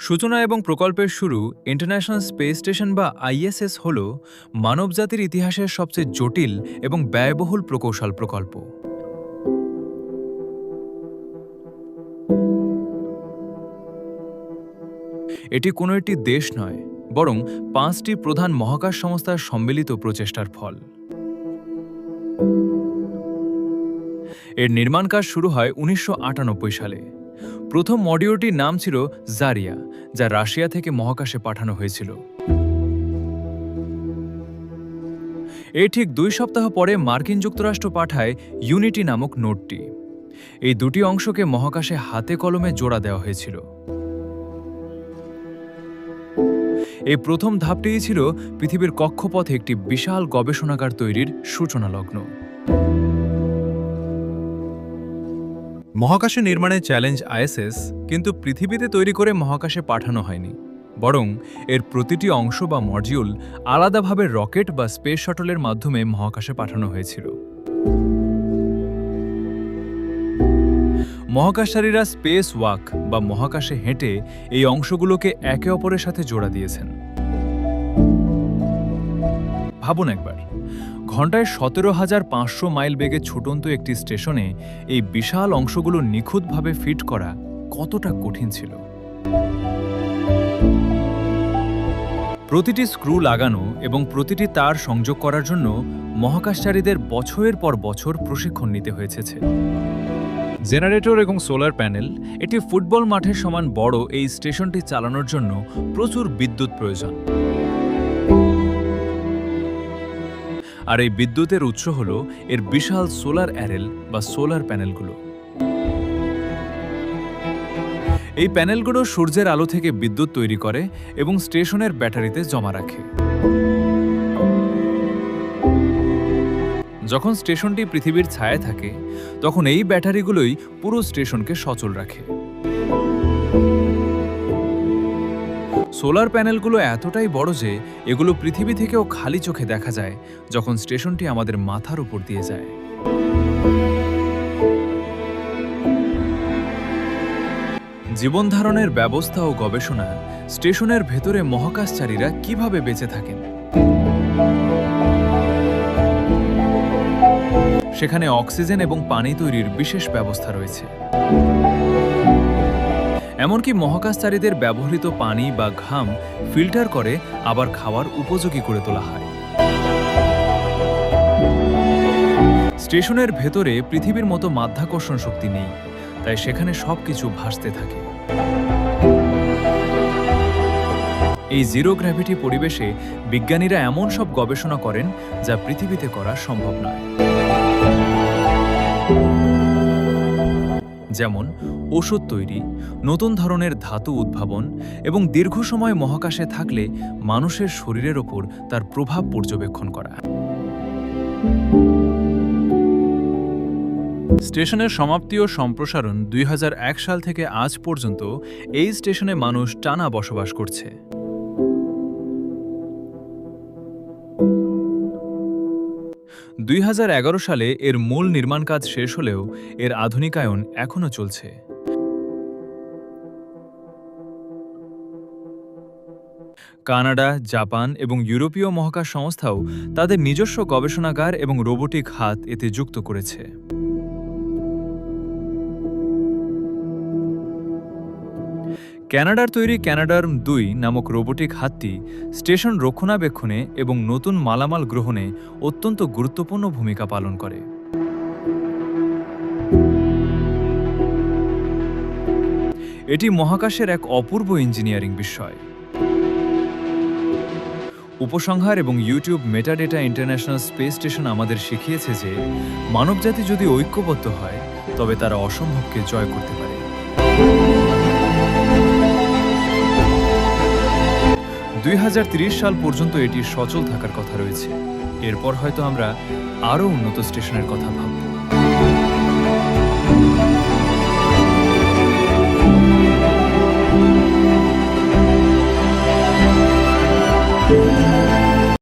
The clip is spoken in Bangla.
সূচনা এবং প্রকল্পের শুরু ইন্টারন্যাশনাল স্পেস স্টেশন বা আইএসএস হল মানবজাতির ইতিহাসের সবচেয়ে জটিল এবং ব্যয়বহুল প্রকৌশল প্রকল্প। এটি কোনো একটি দেশ নয়, বরং 5টি প্রধান মহাকাশ সংস্থার সম্মিলিত প্রচেষ্টার ফল। এর নির্মাণ কাজ শুরু হয় 1998 সালে। প্রথম মডিউলটির নাম ছিল জারিয়া, যা রাশিয়া থেকে মহাকাশে পাঠানো হয়েছিল। এর ঠিক 2 সপ্তাহ পরে মার্কিন যুক্তরাষ্ট্র পাঠায় ইউনিটি নামক নোটটি। এই দুটি অংশকে মহাকাশে হাতে কলমে জোড়া দেওয়া হয়েছিল। এই প্রথম ধাপটিই ছিল পৃথিবীর কক্ষপথে একটি বিশাল গবেষণাগার তৈরির সূচনা লগ্ন। মহাকাশে নির্মাণের চ্যালেঞ্জ আইএসএস কিন্তু পৃথিবীতে তৈরি করে মহাকাশে পাঠানো হয়নি, বরং এর প্রতিটি অংশ বা মডিউল আলাদাভাবে রকেট বা স্পেস শাটলের মাধ্যমে মহাকাশে পাঠানো হয়েছিল। মহাকাশচারীরা স্পেস ওয়াক বা মহাকাশে হেঁটে এই অংশগুলোকে একে অপরের সাথে জোড়া দিয়েছেন। ভাবুন একবার, ঘন্টায় 17,500 মাইল বেগে ছুটন্ত একটি স্টেশনে এই বিশাল অংশগুলো নিখুঁতভাবে ফিট করা কতটা কঠিন ছিল। প্রতিটি স্ক্রু লাগানো এবং প্রতিটি তার সংযোগ করার জন্য মহাকাশচারীদের বছরের পর বছর প্রশিক্ষণ নিতে হয়েছে। জেনারেটর এবং সোলার প্যানেল, একটি ফুটবল মাঠের সমান বড় এই স্টেশনটি চালানোর জন্য প্রচুর বিদ্যুৎ প্রয়োজন। আর এই বিদ্যুতের উৎস হল এর বিশাল সোলার অ্যারেল বা সোলার প্যানেলগুলো। এই প্যানেলগুলো সূর্যের আলো থেকে বিদ্যুৎ তৈরি করে এবং স্টেশনের ব্যাটারিতে জমা রাখে। যখন স্টেশনটি পৃথিবীর ছায়ায় থাকে, তখন এই ব্যাটারিগুলোই পুরো স্টেশনকে সচল রাখে। সোলার প্যানেলগুলো এতটাই বড় যে এগুলো পৃথিবী থেকেও খালি চোখে দেখা যায় যখন স্টেশনটি আমাদের মাথার উপর দিয়ে যায়। জীবনধারণের ব্যবস্থা ও গবেষণা, স্টেশনের ভেতরে মহাকাশচারীরা কিভাবে বেঁচে থাকেন। সেখানে অক্সিজেন এবং পানি তৈরির বিশেষ ব্যবস্থা রয়েছে। এমনকি মহাকাশচারীদের ব্যবহৃত পানি বা ঘাম ফিল্টার করে আবার খাওয়ার উপযোগী করে তোলা হয়। স্টেশনের ভেতরে পৃথিবীর মতো মাধ্যাকর্ষণ শক্তি নেই, তাই সেখানে সবকিছু ভাসতে থাকে। এই জিরো গ্র্যাভিটি পরিবেশে বিজ্ঞানীরা এমন সব গবেষণা করেন যা পৃথিবীতে করা সম্ভব নয়। যেমন ওষুধ তৈরি, নতুন ধরনের ধাতু উদ্ভাবন এবং দীর্ঘ সময় মহাকাশে থাকলে মানুষের শরীরের ওপর তার প্রভাব পর্যবেক্ষণ করা। স্টেশনের সমাপ্তি ও সম্প্রসারণ 2001 সাল থেকে আজ পর্যন্ত এই স্টেশনে মানুষ টানা বসবাস করছে। দুই সালে এর মূল নির্মাণ কাজ শেষ হলেও এর আধুনিকায়ন এখনও চলছে। কানাডা, জাপান এবং ইউরোপীয় মহাকাশ সংস্থাও তাদের নিজস্ব গবেষণাগার এবং রোবোটিক হাত এতে যুক্ত করেছে। কানাডার তৈরি ক্যানাডার্ম-2 নামক রোবোটিক হাতটি স্টেশন রক্ষণাবেক্ষণে এবং নতুন মালামাল গ্রহণে অত্যন্ত গুরুত্বপূর্ণ ভূমিকা পালন করে। এটি মহাকাশের এক অপূর্ব ইঞ্জিনিয়ারিং বিস্ময়। উপসংহার এবং YouTube metadata international space station আমাদের শিখিয়েছে যে মানবজাতি যদি ঐক্যবদ্ধ হয়, তবে তারা অসম্ভবকে জয় করতে পারে। 2030 সাল পর্যন্ত এটি সচল থাকার কথা রয়েছে। এরপর হয়তো আমরা আরও উন্নত স্টেশনের কথা ভাবব।